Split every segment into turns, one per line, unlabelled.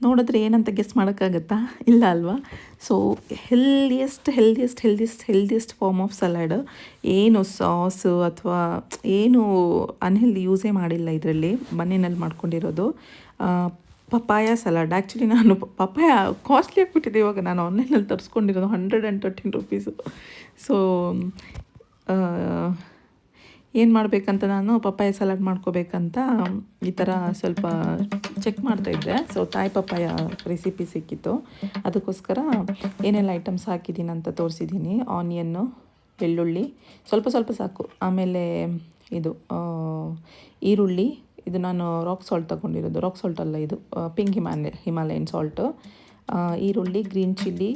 ನೋಡಿದ್ರೆ ಏನಂತ ಗೆಸ್ ಮಾಡೋಕ್ಕಾಗತ್ತಾ? ಇಲ್ಲ ಅಲ್ವಾ? So healthiest form of salad. ಏನು ಸಾಸು ಅಥವಾ ಏನು ಅನ್ಹೆಲ್ದಿ ಯೂಸೇ ಮಾಡಿಲ್ಲ ಇದರಲ್ಲಿ. ಮನೆಯಲ್ಲಿ ಮಾಡ್ಕೊಂಡಿರೋದು ಪಪಾಯ ಸಲಾಡ್. ಆ್ಯಕ್ಚುಲಿ ನಾನು ಪಪಾಯ ಕಾಸ್ಟ್ಲಿ ಆಗಿಬಿಟ್ಟಿದೆ ಇವಾಗ. ನಾನು ಆನ್ಲೈನಲ್ಲಿ ತರಿಸ್ಕೊಂಡಿರೋದು ₹113. ಸೊ ಏನು ಮಾಡಬೇಕಂತ ನಾನು ಪಪ್ಪಾಯ ಸಲಾಡ್ ಮಾಡ್ಕೋಬೇಕಂತ ಈ ಥರ ಸ್ವಲ್ಪ ಚೆಕ್ ಮಾಡ್ತಾಯಿದ್ದೆ. ಸೊ ತಾಯಿ ಪಪ್ಪಾಯ ರೆಸಿಪಿ ಸಿಕ್ಕಿತ್ತು, ಅದಕ್ಕೋಸ್ಕರ ಏನೆಲ್ಲ ಐಟಮ್ಸ್ ಹಾಕಿದ್ದೀನಿ ಅಂತ ತೋರಿಸಿದ್ದೀನಿ. ಆನಿಯನ್ನು, ಬೆಳ್ಳುಳ್ಳಿ ಸ್ವಲ್ಪ ಸ್ವಲ್ಪ ಸಾಕು, ಆಮೇಲೆ ಇದು ಈರುಳ್ಳಿ. ಇದು ನಾನು ರಾಕ್ ಸಾಲ್ಟ್ ತೊಗೊಂಡಿರೋದು, ರಾಕ್ ಸಾಲ್ಟ್ ಅಲ್ಲ ಇದು ಪಿಂಕ್ ಹಿಮಾಲಯನ್ ಸಾಲ್ಟು. ಈರುಳ್ಳಿ, ಗ್ರೀನ್ ಚಿಲ್ಲಿ,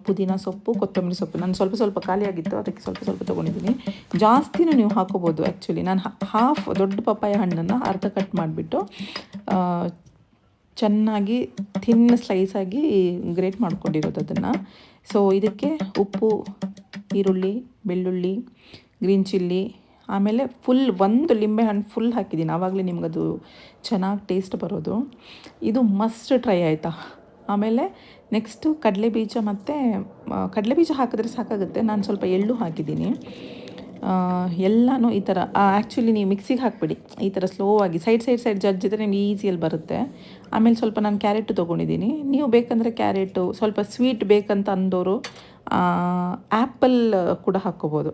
ಪುದೀನ ಸೊಪ್ಪು, ಕೊತ್ತಂಬರಿ ಸೊಪ್ಪು. ನಾನು ಸ್ವಲ್ಪ ಸ್ವಲ್ಪ ಖಾಲಿಯಾಗಿತ್ತು, ಅದಕ್ಕೆ ಸ್ವಲ್ಪ ಸ್ವಲ್ಪ ತೊಗೊಂಡಿದ್ದೀನಿ. ಜಾಸ್ತಿನೂ ನೀವು ಹಾಕೋಬೋದು. ಆ್ಯಕ್ಚುಲಿ ನಾನು ಹಾಫ್ ದೊಡ್ಡ ಪಪ್ಪಾಯ ಹಣ್ಣನ್ನು ಅರ್ಧ ಕಟ್ ಮಾಡಿಬಿಟ್ಟು ಚೆನ್ನಾಗಿ ಥಿನ್ ಸ್ಲೈಸಾಗಿ ಗ್ರೇಟ್ ಮಾಡ್ಕೊಂಡಿರೋದು ಅದನ್ನು. ಸೊ ಇದಕ್ಕೆ ಉಪ್ಪು, ಈರುಳ್ಳಿ, ಬೆಳ್ಳುಳ್ಳಿ, ಗ್ರೀನ್ ಚಿಲ್ಲಿ, ಆಮೇಲೆ ಒಂದು ಲಿಂಬೆಹಣ್ಣು ಫುಲ್ ಹಾಕಿದ್ದೀನಿ. ಆವಾಗಲೇ ನಿಮಗದು ಚೆನ್ನಾಗಿ ಟೇಸ್ಟ್ ಬರೋದು. ಇದು ಮಸ್ಟ್ ಟ್ರೈ ಆಯಿತಾ. ಆಮೇಲೆ ನೆಕ್ಸ್ಟು ಕಡಲೆಬೀಜ ಮತ್ತು ಕಡಲೆಬೀಜ ಹಾಕಿದ್ರೆ ಸಾಕಾಗುತ್ತೆ. ನಾನು ಸ್ವಲ್ಪ ಎಳ್ಳು ಹಾಕಿದ್ದೀನಿ. ಎಲ್ಲನೂ ಈ ಥರ ಆ್ಯಕ್ಚುಲಿ ನೀವು ಮಿಕ್ಸಿಗೆ ಹಾಕಿಬಿಡಿ. ಈ ಥರ ಸ್ಲೋ ಆಗಿ ಸೈಡ್ ಜಜ್ಜಿದ್ರೆ ನಿಮ್ಗೆ ಈಸಿಯಲ್ಲಿ ಬರುತ್ತೆ. ಆಮೇಲೆ ಸ್ವಲ್ಪ ನಾನು ಕ್ಯಾರೆಟು ತೊಗೊಂಡಿದ್ದೀನಿ. ನೀವು ಬೇಕಂದರೆ ಕ್ಯಾರೆಟು, ಸ್ವಲ್ಪ ಸ್ವೀಟ್ ಬೇಕಂತ ಅಂದವರು ಆ್ಯಪಲ್ ಕೂಡ ಹಾಕ್ಕೋಬೋದು.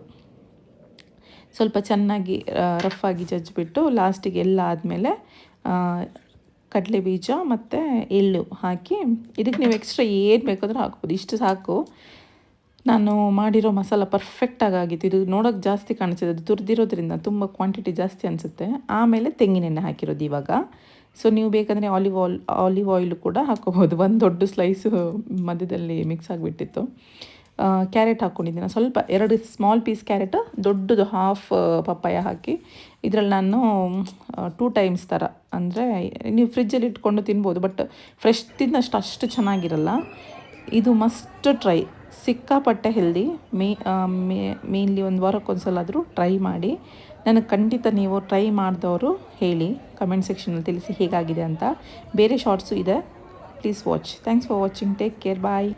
ಸ್ವಲ್ಪ ಚೆನ್ನಾಗಿ ರಫಾಗಿ ಜಜ್ಜಿಬಿಟ್ಟು ಲಾಸ್ಟಿಗೆ ಎಲ್ಲ ಆದಮೇಲೆ ಕಡಲೆಬೀಜ ಮತ್ತು ಎಳ್ಳು ಹಾಕಿ, ಇದಕ್ಕೆ ನೀವು ಎಕ್ಸ್ಟ್ರಾ ಏನು ಬೇಕಾದರೂ ಹಾಕ್ಬೋದು. ಇಷ್ಟು ಸಾಕು. ನಾನು ಮಾಡಿರೋ ಮಸಾಲ ಪರ್ಫೆಕ್ಟಾಗಿ ಆಗಿತ್ತು. ಇದು ನೋಡೋಕ್ಕೆ ಜಾಸ್ತಿ ಕಾಣಿಸಿದೆ, ಅದು ತುರಿದಿರೋದ್ರಿಂದ ತುಂಬ ಕ್ವಾಂಟಿಟಿ ಜಾಸ್ತಿ ಅನಿಸುತ್ತೆ. ಆಮೇಲೆ ತೆಂಗಿನೆಣ್ಣೆ ಹಾಕಿರೋದು ಇವಾಗ. ಸೊ ನೀವು ಬೇಕಂದರೆ ಆಲಿವ್ ಆಯಿಲು ಕೂಡ ಹಾಕ್ಕೋಬೋದು. ಒಂದು ದೊಡ್ಡ ಸ್ಲೈಸು ಮಧ್ಯದಲ್ಲಿ ಮಿಕ್ಸ್ ಆಗಿಬಿಟ್ಟಿತ್ತು. ಕ್ಯಾರೆಟ್ ಹಾಕ್ಕೊಂಡಿದ್ದೀನಿ ಸ್ವಲ್ಪ, 2 ಸ್ಮಾಲ್ ಪೀಸ್ ಕ್ಯಾರೆಟ್, ದೊಡ್ಡದು ಹಾಫ್ ಪಪ್ಪಾಯ ಹಾಕಿ. ಇದರಲ್ಲಿ ನಾನು 2 ಟೈಮ್ಸ್ ಥರ, ಅಂದರೆ ನೀವು ಫ್ರಿಜ್ಜಲ್ಲಿ ಇಟ್ಕೊಂಡು ತಿನ್ಬೋದು, ಬಟ್ ಫ್ರೆಶ್ ತಿನ್ನಷ್ಟು ಅಷ್ಟು ಚೆನ್ನಾಗಿರಲ್ಲ. ಇದು ಮಸ್ಟ್ ಟ್ರೈ, ಸಿಕ್ಕಾಪಟ್ಟೆ ಹೆಲ್ದಿ. ಮೇನ್ಲಿ ಒಂದು ವಾರಕ್ಕೊಂದ್ಸಲ ಟ್ರೈ ಮಾಡಿ. ನನಗೆ ಖಂಡಿತ ನೀವು ಟ್ರೈ ಮಾಡಿದವರು ಹೇಳಿ, ಕಮೆಂಟ್ ಸೆಕ್ಷನಲ್ಲಿ ತಿಳಿಸಿ ಹೇಗಾಗಿದೆ ಅಂತ. ಬೇರೆ ಶಾರ್ಟ್ಸು ಇದೆ, please watch. Thanks for watching. Take care, bye.